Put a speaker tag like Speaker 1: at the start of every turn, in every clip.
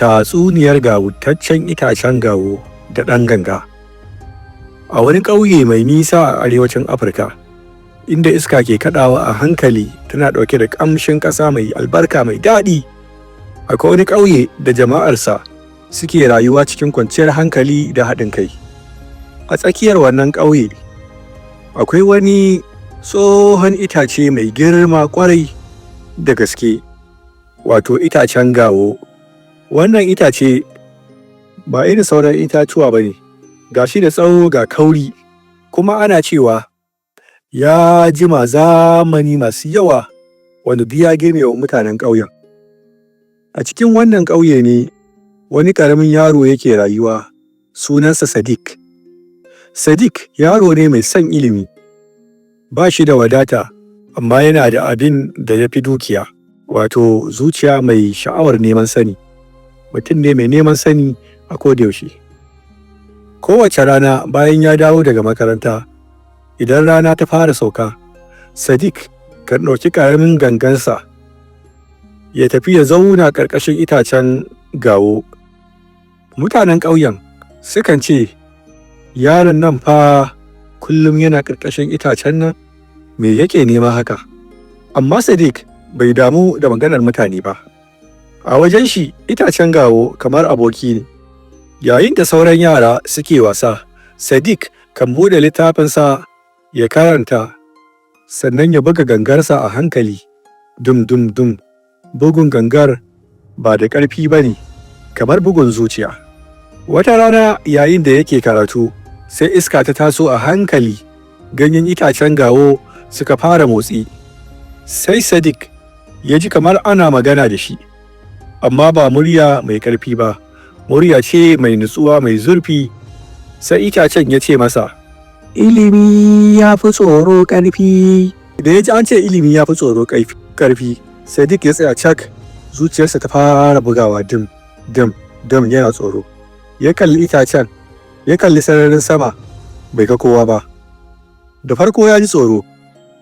Speaker 1: Tatsuniyar gawurtaccen itacen gawo da ɗan ganga. A wani ƙauye mai nisa a arewacin Afirka, inda iska ke kaɗawa a hankali tana ɗauke da ƙamshin ƙasa mai albarka mai daɗi, akwai wani ƙauye da jama'arsa suke rayuwa cikin kwanciyar hankali da haɗin kai. A tsakiyar wannan ƙauye akwai wani tsohon itace mai girma ƙwarai da gaske, wato itacen gawo. Wannan itace ba irin sauran itatuwa ba ne, ga shi da tsawo ga kauri, kuma ana cewa ya jima zamani masu yawa wanda duk ya girme wa mutanen ƙauyen. A cikin wannan ƙauye ne wani ƙaramin yaro yake rayuwa, sunansa Sadiq. Sadiq yaro ne mai son ilimi, ba shi da wadata, amma yana da abin da ya fi dukiya, wato zuciya mai sha'awar neman sani. Mutum ne mai neman sani a kodayaushe. Kowace rana bayan ya dawo daga makaranta, idan rana ta fara sauka, Sadiq kan ɗauki ƙaramin gangansa ya tafi ya zauna ƙarƙashin itacen gawo. Mutanen ƙauyen sukan ce, yaron nan fa kullum yana ƙarƙashin itacen nan, me yake nema haka? Amma Sadiq bai damu da maganar mutane ba. A wajen shi itacen gawo kamar aboki ne. Yayin da sauran yara suke wasa, Sadiq kan buɗe littafinsa ya karanta, sannan ya buga gangarsa a hankali, dum dum dum. Bugun gangar ba da ƙarfi ba ne, kamar bugun zuciya. Wata rana yayin da yake karatu, sai iska ta taso a hankali, ganyen itacen gawo suka fara motsi. Sai Sadiq ya ji kamar ana magana da shi, amma ba murya mai ƙarfi ba, murya ce mai nutsuwa mai zurfi. Sai itacen ya ce masa, ilimi ya fi tsoro ƙarfi. Da ya ji an ce ilimi ya fi tsoro ƙarfi, Sadiq ya tsaya cak, zuciyarsa ta fara bugawa dim dim dim, yana tsoro. Ya kalli itacen, ya kalli sararin sama, bai ga kowa ba. Da farko ya ji tsoro,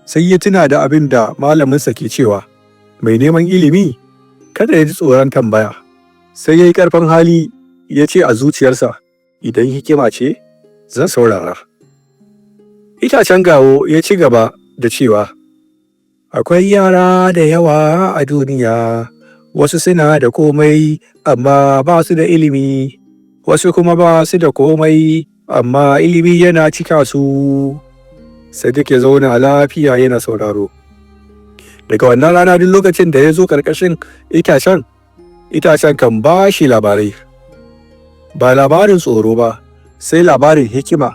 Speaker 1: sai ya tuna da abin da malaminsa ke cewa, mai neman ilimi kada ya ji tsoron tambaya. Sai ya yi ƙarfin hali ya ce a zuciyarsa, idan hikima ce, zan saurara. Itacen gawo ya ci gaba da cewa, akwai yara da yawa a duniya, wasu suna da komai amma ba su da ilimi, wasu kuma ba su da komai amma ilimi yana cika su. Sadiq ya zauna lafiya yana sauraro. Daga wannan rana duk lokacin da ya zo ƙarƙashin itacen kan ba shi labarai. Ba labarin tsoro ba, sai labarin hikima.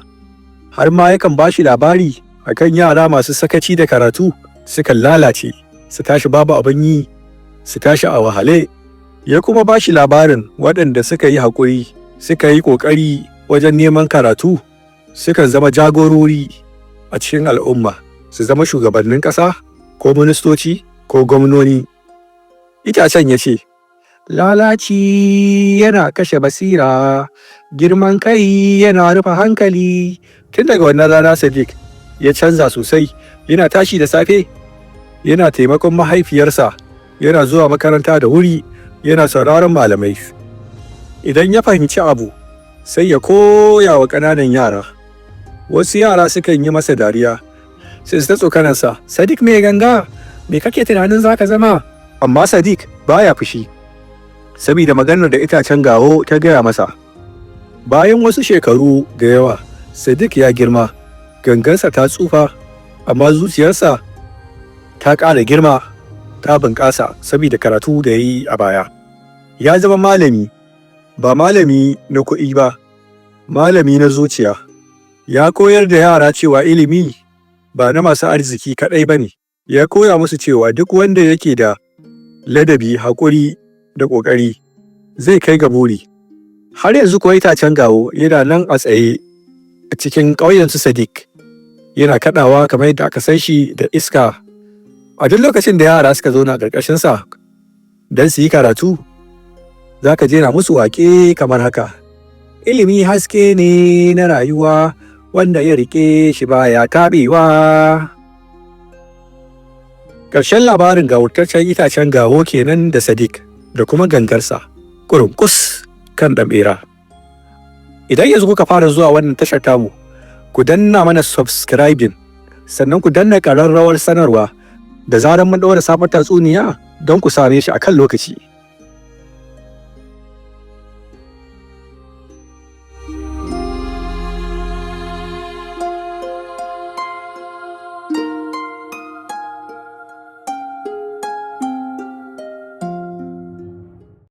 Speaker 1: Har ma yakan ba shi labari akan yara masu sakaci da karatu, sukan lalace, su tashi babu abin yi, su tashi a wahale. Ya kuma ba shi labarin waɗanda suka yi haƙuri, suka yi ƙoƙari wajen neman karatu, sukan zama jagorori a cikin al'umma, su zama shugabannin ƙasa, ko ministoci, ko gwamnoni. Itacen ya ce, lalaci yana kashe basira, girman kai yana rufe hankali. Tun daga wannan rana Sadiq ya canza sosai, yana tashi da safe, yana taimakon mahaifiyarsa, yana zuwa makaranta da wuri, yana sauraron malamai. Idan ya fahimci abu, sai ya koya wa ƙananan yara. Wasu yara sukan yi masa dariya, sai su ta tsokanarsa, Sadiq mai ganga, me kake tunanin za ka zama? Amma Sadiq baya fushi, saboda maganar da itacen gawo ta gaya masa. Bayan wasu shekaru da yawa, Sadiq ya girma, gangarsa ta tsufa, amma zuciyarsa ta ƙara girma, ta bunƙasa saboda karatu da ya yi a baya. Ya zama malami, ba malami na kuɗi ba, malami na zuciya. Ya koyar da yara cewa ilimi ba na masu arziki kaɗai ba ne. Ya koya musu cewa duk wanda yake da ladabi, haƙuri da ƙoƙari zai kai ga buri. Har yanzu kuwa itacen gawo yana nan a tsaye a cikin ƙauyen su Sadiq, yana kaɗawa kamar yadda aka san shi da iska. A duk lokacin da yara suka zauna ƙarƙashinsa don su yi karatu, za ka je na musu waƙe kamar haka, ilimi haske ne na rayuwa, wanda ya riƙe shi baya taɓewa. Ƙarshen labarin gawurtaccen itacen gawo kenan da Sadiq da kuma gangarsa. ƙurunƙus kan ɗan ɓera. Idan yanzu kuka fara zuwa wannan tashar tamu, ku danna mana subscribing, sannan ku danna ƙararrawar sanarwa da zarar mun ɗaura sabon tatsuniya don ku same shi a kan lokaci.